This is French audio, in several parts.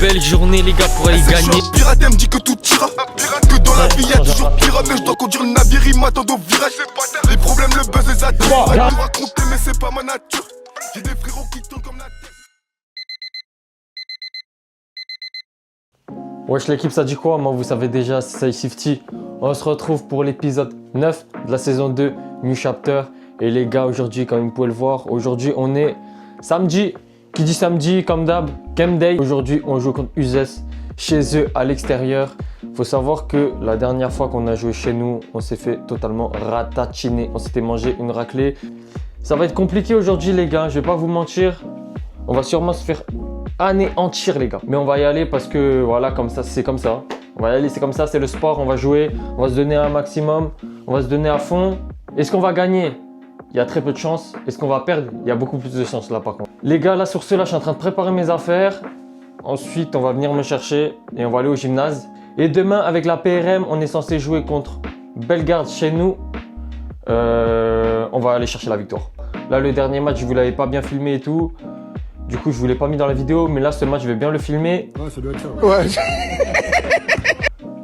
belle journée les gars pour aller gagner. Pirate me dit que tout ira. Que dans la vie y'a toujours pirate. Mais je dois conduire le navire, il m'attend au virage. Les problèmes, le buzz, les atouts. Pas tout raconter mais c'est pas ma nature. J'ai des frérots qui tournent comme la tête. Wesh l'équipe, ça dit quoi? Moi vous savez déjà, c'est Safety. On se retrouve pour l'épisode 9 de la saison 2, New Chapter. Et les gars, aujourd'hui, comme vous pouvez le voir, aujourd'hui on est samedi. Qui dit samedi, comme d'hab, Game Day. Aujourd'hui, on joue contre Uzes, chez eux, à l'extérieur. Faut savoir que la dernière fois qu'on a joué chez nous, on s'est fait totalement ratatiner. On s'était mangé une raclée. Ça va être compliqué aujourd'hui les gars, je vais pas vous mentir. On va sûrement se faire anéantir les gars. Mais on va y aller parce que voilà, comme ça, c'est comme ça. On va y aller, c'est comme ça, c'est le sport, on va jouer. On va se donner un maximum, on va se donner à fond. Est-ce qu'on va gagner? Il y a très peu de chance. Est-ce qu'on va perdre? Il y a beaucoup plus de chance là par contre. Les gars, là sur ce, là, je suis en train de préparer mes affaires. Ensuite, on va venir me chercher et on va aller au gymnase. Et demain, avec la PRM, on est censé jouer contre Bellegarde chez nous. On va aller chercher la victoire. Là, le dernier match, je vous l'avais pas bien filmé et tout. Du coup, je vous l'ai pas mis dans la vidéo. Mais là, ce match, je vais bien le filmer. Ouais, ça doit être ça. Ouais.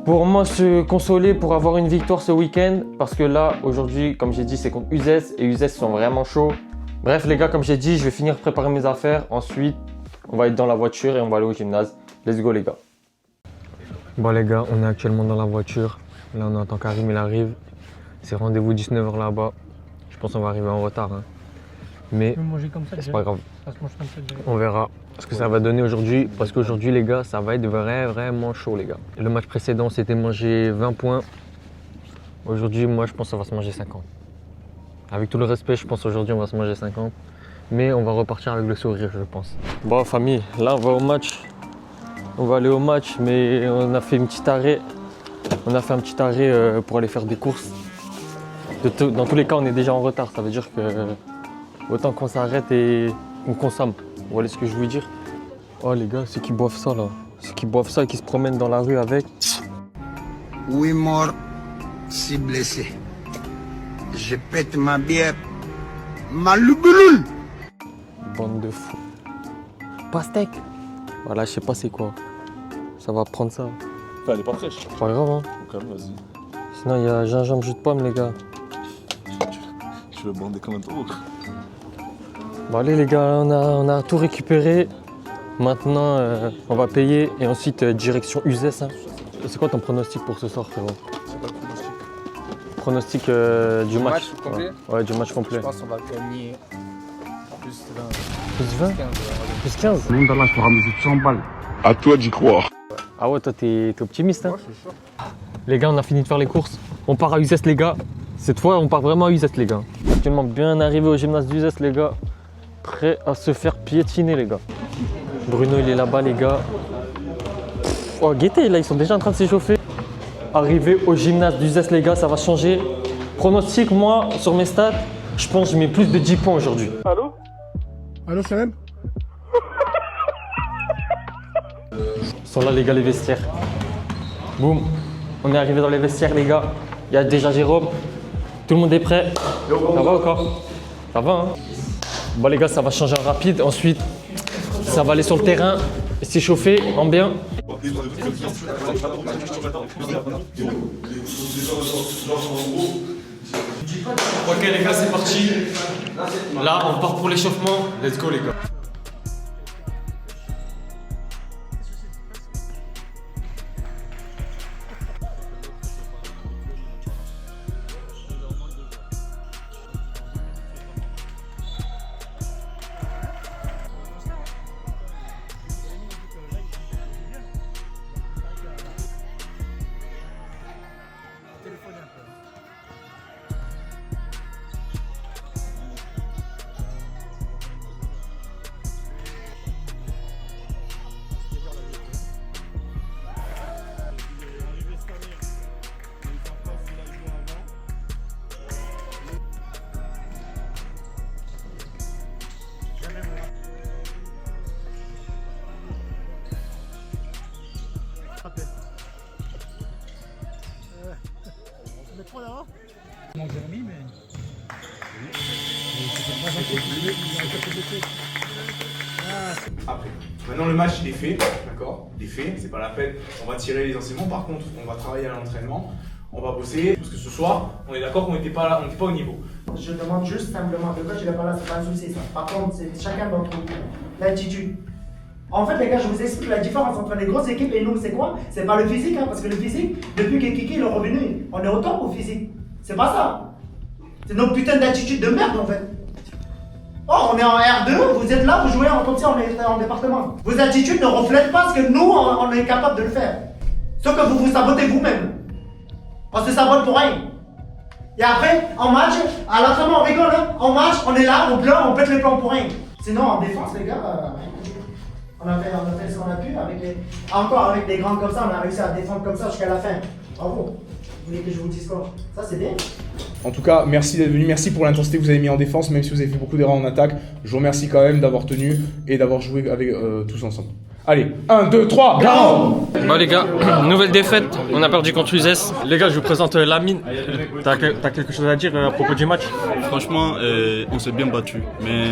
Pour moi, se consoler pour avoir une victoire ce week-end. Parce que là, aujourd'hui, comme j'ai dit, c'est contre Uzes. Et Uzes sont vraiment chauds. Bref, les gars, comme j'ai dit, je vais finir de préparer mes affaires. Ensuite, on va être dans la voiture et on va aller au gymnase. Let's go, les gars. Bon, les gars, on est actuellement dans la voiture. Là, on attend Karim, il arrive. C'est rendez-vous 19h là-bas. Je pense qu'on va arriver en retard. Hein. Mais c'est pas grave. On verra ce que ça va donner aujourd'hui. Parce qu'aujourd'hui, les gars, ça va être vraiment chaud, les gars. Le match précédent, on s'était mangé 20 points. Aujourd'hui, moi, je pense que ça va se manger 50. Avec tout le respect, je pense aujourd'hui, on va se manger 50. Mais on va repartir avec le sourire, je pense. Bon, famille, là, on va au match. On va aller au match, mais on a fait une petite arrêt. On a fait un petit arrêt pour aller faire des courses. Dans tous les cas, on est déjà en retard. Ça veut dire que autant qu'on s'arrête et qu'on consomme. Vous voyez ce que je veux dire? Oh les gars, ceux qui boivent ça là. Ceux qui boivent ça et qui se promènent dans la rue avec. 8 morts, 6 blessés. Je pète ma bière. Malouboulou. Bande de fous. Pastèque. Voilà, je sais pas c'est quoi. Ça va prendre ça. Enfin, elle est pas fraîche. Pas grave hein. Quand même, vas-y. Sinon il y a gingembre jus de pomme les gars. Tu veux bander comme un taureau. Bon allez les gars, on a tout récupéré. Maintenant on va payer et ensuite direction Uzes. Hein. C'est quoi ton pronostic pour ce soir frérot? C'est pas le pronostic. Pronostic du match complet? Ouais, du match complet. Je pense qu'on va gagner plus 20. Plus 20? 15. Plus 15? Même dans la soirée, je 100 balles. À toi d'y croire. Ah ouais, toi t'es optimiste hein? Moi, je suis sûr. Les gars, on a fini de faire les courses. On part à Uzes les gars. Cette fois, on part vraiment à Uzes les gars. Actuellement bien arrivé au gymnase d'Uzes les gars. Prêt à se faire piétiner les gars. Bruno il est là-bas les gars. Oh guettez, là ils sont déjà en train de s'échauffer. Arrivé au gymnase d'Uzes les gars, ça va changer. Pronostic, moi, sur mes stats, je pense que je mets plus de 10 points aujourd'hui. Allô? Allô, Salem? Ils sont là les gars, les vestiaires. Boum, on est arrivé dans les vestiaires les gars. Il y a déjà Jérôme. Tout le monde est prêt. Ça va ou quoi? Ça va hein? Bon les gars, ça va changer en rapide. Ensuite, ça va aller sur le terrain, s'échauffer en bien. Ok les gars, c'est parti. Là, on part pour l'échauffement. Let's go les gars. Mon Jérémy, mais. C'était pas gentil. Il a été fait. Après. Maintenant le match il est fait, d'accord? Il est fait, c'est pas la peine. On va tirer les enseignements. Par contre, on va travailler à l'entraînement. On va bosser parce que ce soir, on est d'accord qu'on n'était pas là, on n'était pas au niveau. Je demande juste simplement, le coach il est pas là, c'est pas un souci ça. Par contre, c'est chacun d'entre vous. L'attitude. En fait, les gars, je vous explique la différence entre les grosses équipes et nous, c'est quoi? C'est pas le physique, hein, parce que le physique, depuis que Kiki est revenu, on est au top au physique. C'est pas ça. C'est nos putains d'attitude de merde en fait. Oh, on est en R2, vous êtes là, vous jouez comme si on était en département. Vos attitudes ne reflètent pas ce que nous, on est capable de le faire. Sauf que vous vous sabotez vous-même. On se sabote pour rien. Et après, en match, à l'entraînement, on rigole, hein. En match, on est là, on pleure, on pète les plans pour rien. Sinon, en défense, les gars, on a fait ce qu'on a pu. Encore avec des grands comme ça, on a réussi à défendre comme ça jusqu'à la fin. Bravo. Vous voulez que je vous dise quoi? Ça, c'est bien. En tout cas, merci d'être venu, merci pour l'intensité que vous avez mis en défense, même si vous avez fait beaucoup d'erreurs en attaque. Je vous remercie quand même d'avoir tenu et d'avoir joué avec tous ensemble. Allez, 1, 2, 3, go! Bon les gars, nouvelle défaite, on a perdu contre Uzès. Les gars, je vous présente Lamine. T'as quelque chose à dire à propos du match? Franchement, on s'est bien battu, mais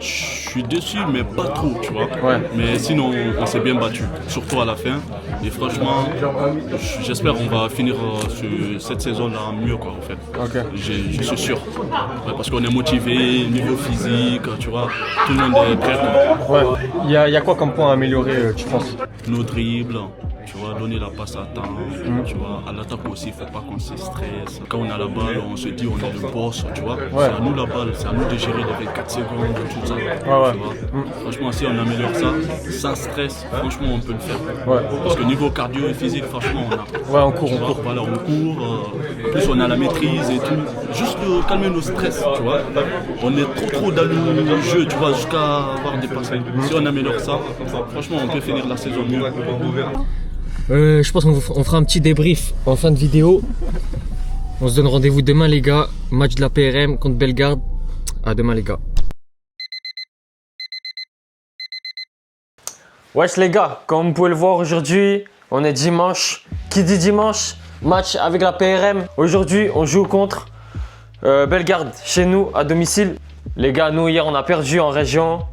je suis déçu, mais pas trop, tu vois. Ouais. Mais sinon, on s'est bien battu, surtout à la fin. Et franchement, j'espère qu'on va finir cette saison-là mieux, quoi, en fait. Ok. Je suis sûr. Ouais, parce qu'on est motivé, niveau physique, tu vois, tout le monde est prêt. Ouais. Il y a quoi comme point à améliorer, tu penses? Nos dribbles, tu vois, donner la passe à temps, tu vois, à l'attaque aussi, il ne faut pas qu'on se stresse. Quand on a la balle, on se dit on est le boss, tu vois. Ouais. C'est à nous la balle, c'est à nous de gérer les 24 secondes, tout ça. Ouais. Tu vois. Franchement, si on améliore ça, sans stress, franchement, on peut le faire. Ouais. Parce que niveau cardio et physique, franchement, on a. Ouais, on court. Voilà, on court. En plus, on a la maîtrise et tout. Juste calmer nos stress, tu vois. On est trop dans le jeu, tu vois, jusqu'à avoir des passes. Si on améliore ça, franchement, on peut finir la saison mieux. Je pense qu'on fera un petit débrief en fin de vidéo. On se donne rendez-vous demain les gars. Match de la PRM contre Bellegarde. À demain les gars. Wesh les gars, comme vous pouvez le voir aujourd'hui, on est dimanche. Qui dit dimanche? Match avec la PRM. Aujourd'hui, on joue contre Bellegarde chez nous à domicile. Les gars, nous hier on a perdu en région.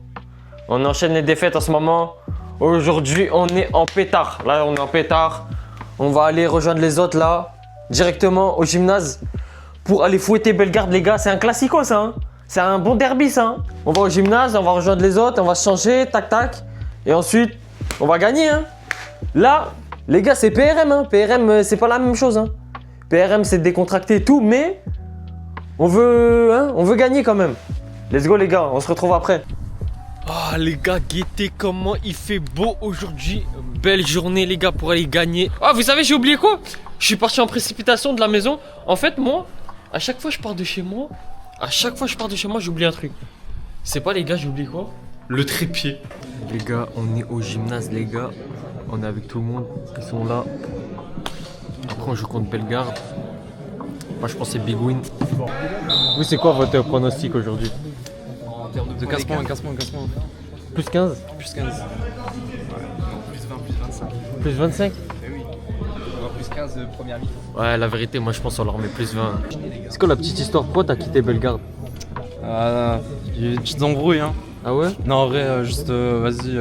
On enchaîne les défaites en ce moment. Aujourd'hui, on est en pétard. Là, on est en pétard. On va aller rejoindre les autres là, directement au gymnase pour aller fouetter Bellegarde, les gars. C'est un classico, ça. Hein, c'est un bon derby, ça. Hein. On va au gymnase, on va rejoindre les autres, on va se changer, tac, tac. Et ensuite, on va gagner. Hein. Là, les gars, c'est PRM. Hein. PRM, c'est pas la même chose. Hein. PRM, c'est décontracté et tout, mais on veut gagner quand même. Let's go, les gars. On se retrouve après. Ah les gars, guettez comment il fait beau aujourd'hui. Belle journée les gars pour aller gagner. Ah vous savez j'ai oublié quoi? Je suis parti en précipitation de la maison. En fait moi, à chaque fois je pars de chez moi, j'oublie un truc. C'est pas les gars, j'ai oublié quoi? Le trépied. Les gars, on est au gymnase les gars. On est avec tout le monde, ils sont là. Après on joue contre Bellegarde. Moi je pense que c'est Big Win. Vous c'est quoi votre pronostic aujourd'hui? De 15 points. Plus 15? Plus 15. Ouais. Non, plus 20, plus 25. Plus 25? Eh oui. On va plus 15 première mi-temps. Ouais, la vérité, moi je pense qu'on leur met plus 20. C'est quoi la petite histoire? Pourquoi t'as quitté Bellegarde? Il y a eu des petites embrouilles, hein. Ah ouais? Non, en vrai, juste, vas-y,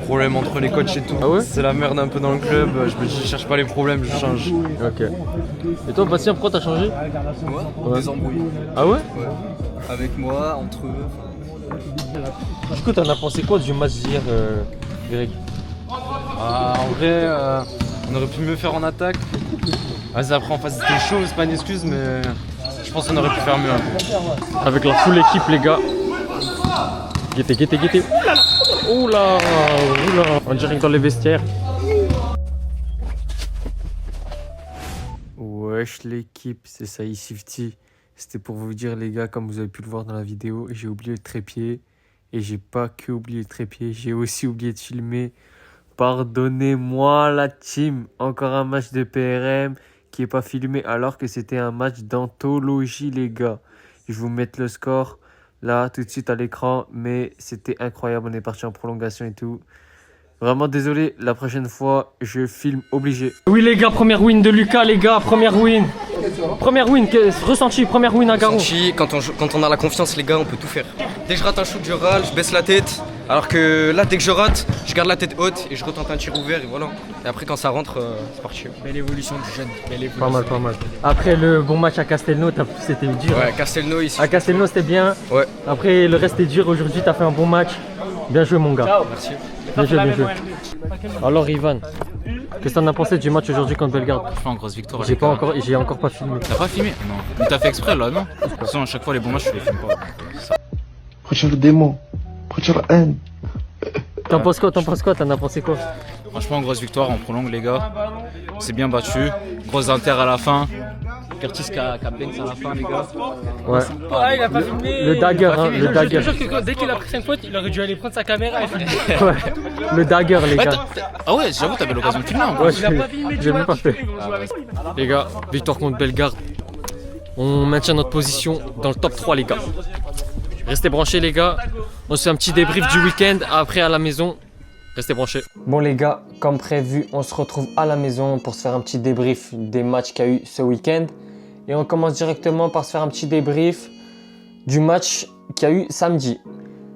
problème entre les coachs et tout. Ah ouais? C'est la merde un peu dans le club. Je me dis, je cherche pas les problèmes, je change. Ok. Et toi, Bastien, pourquoi t'as changé? Ouais. Des embrouilles. Ah ouais? Ouais. Avec moi, entre eux. Du coup, t'en as pensé quoi du match d'hier, Greg? En vrai, on aurait pu mieux faire en attaque. Vas-y, après en face c'était chaud, c'est pas une excuse, mais je pense qu'on aurait pu faire mieux. Avec la full équipe, les gars. Guettez. Oula. On dirait que dans les vestiaires. Wesh l'équipe, c'est ça, Sifty. C'était pour vous dire les gars, comme vous avez pu le voir dans la vidéo, j'ai oublié le trépied. Et j'ai pas que oublié le trépied, j'ai aussi oublié de filmer. Pardonnez-moi la team. Encore un match de PRM qui est pas filmé alors que c'était un match d'anthologie les gars. Je vais vous mettre le score là tout de suite à l'écran. Mais c'était incroyable, on est parti en prolongation et tout. Vraiment désolé, la prochaine fois je filme obligé. Oui les gars, première win de Lucas les gars, première win. Première win, ressenti, première win à Garo. Quand on a la confiance les gars, on peut tout faire. Dès que je rate un shoot, je râle, je baisse la tête. Alors que là, dès que je rate, je garde la tête haute et je retente un tir ouvert et voilà. Et après, quand ça rentre, c'est parti. Belle évolution du jeune. Pas mal, pas mal. Après le bon match à Castelnau, c'était dur. Ouais, Castelnau ici. À Castelnau, c'était bien. Ouais. Après, le reste est dur. Aujourd'hui, tu as fait un bon match. Bien joué, mon gars. Merci. Bien joué, bien joué. Alors, Ivan, qu'est-ce que t'en as pensé du match aujourd'hui contre Bellegarde? Franchement, en grosse victoire. J'ai encore pas filmé. T'as pas filmé? Non. Mais t'as fait exprès là, non? De toute façon, à chaque fois, les bons matchs, tu les filmes pas. Prétire le démon, prétire la haine. T'en penses quoi? T'en as pensé quoi? Franchement, grosse victoire, on prolonge les gars. C'est bien battu. Grosse inter à la fin. Curtis qui a Banks à la fin, les gars. Ouais. Ah, il a pas filmé. Le dagger, hein, le dagger. Je te jure que dès qu'il a pris 5 fautes, il aurait dû aller prendre sa caméra et filmer. Ouais. Le dagger, les gars. Ah ouais, j'avoue, t'avais l'occasion de filmer. Ouais, j'ai même pas fait. Les gars, victoire contre Bellegarde. On maintient notre position dans le top 3, les gars. Restez branchés, les gars. On se fait un petit débrief du week-end. Après, à la maison. Restez branchés. Bon, les gars, comme prévu, on se retrouve à la maison pour se faire un petit débrief des matchs qu'il y a eu ce week-end. Et on commence directement par se faire un petit débrief du match qu'il y a eu samedi.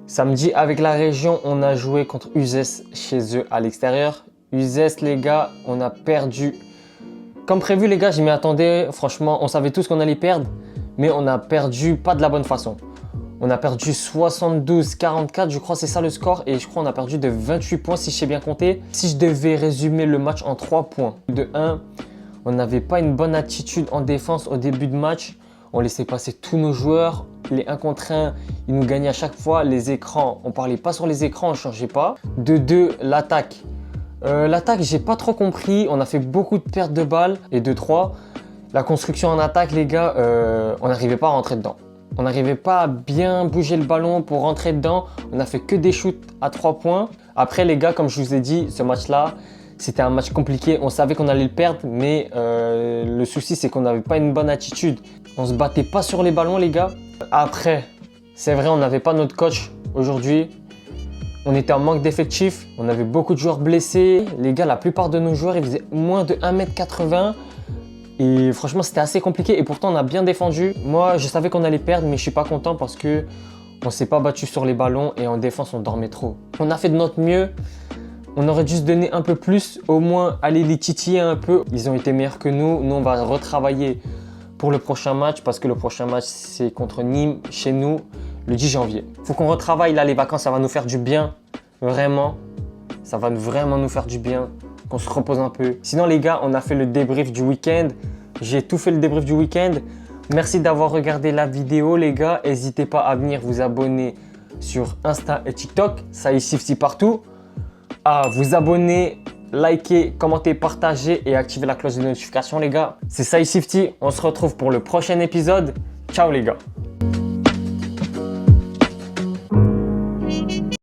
Samedi, avec la région, on a joué contre Uzès chez eux à l'extérieur. Uzès, les gars, on a perdu. Comme prévu, les gars, je m'y attendais. Franchement, on savait tous qu'on allait perdre. Mais on a perdu pas de la bonne façon. On a perdu 72-44, je crois c'est ça le score. Et je crois qu'on a perdu de 28 points si je sais bien compter. Si je devais résumer le match en 3 points. De 1, on n'avait pas une bonne attitude en défense au début de match. On laissait passer tous nos joueurs. Les 1 contre 1, ils nous gagnaient à chaque fois. Les écrans, on parlait pas sur les écrans, on ne changeait pas. De 2, l'attaque. L'attaque, j'ai pas trop compris. On a fait beaucoup de pertes de balles. Et de 3, la construction en attaque, les gars, on n'arrivait pas à rentrer dedans. On n'arrivait pas à bien bouger le ballon pour rentrer dedans. On n'a fait que des shoots à 3 points. Après, les gars, comme je vous ai dit, ce match-là, c'était un match compliqué. On savait qu'on allait le perdre, mais le souci, c'est qu'on n'avait pas une bonne attitude. On se battait pas sur les ballons, les gars. Après, c'est vrai, on n'avait pas notre coach aujourd'hui. On était en manque d'effectifs. On avait beaucoup de joueurs blessés. Les gars, la plupart de nos joueurs, ils faisaient moins de 1,80 m. Et franchement, c'était assez compliqué et pourtant, on a bien défendu. Moi, je savais qu'on allait perdre, mais je suis pas content parce que on s'est pas battu sur les ballons et en défense, on dormait trop. On a fait de notre mieux. On aurait dû se donner un peu plus, au moins aller les titiller un peu. Ils ont été meilleurs que nous. Nous, on va retravailler pour le prochain match parce que le prochain match, c'est contre Nîmes, chez nous, le 10 janvier. Faut qu'on retravaille là, les vacances, ça va nous faire du bien. Vraiment, ça va vraiment nous faire du bien. Qu'on se repose un peu. Sinon les gars, on a fait le débrief du week-end. J'ai tout fait le débrief du week-end. Merci d'avoir regardé la vidéo les gars. N'hésitez pas à venir vous abonner sur Insta et TikTok. Saïd50 partout. À vous abonner, liker, commenter, partager et activer la cloche de notification les gars. C'est Saïd50. On se retrouve pour le prochain épisode. Ciao les gars.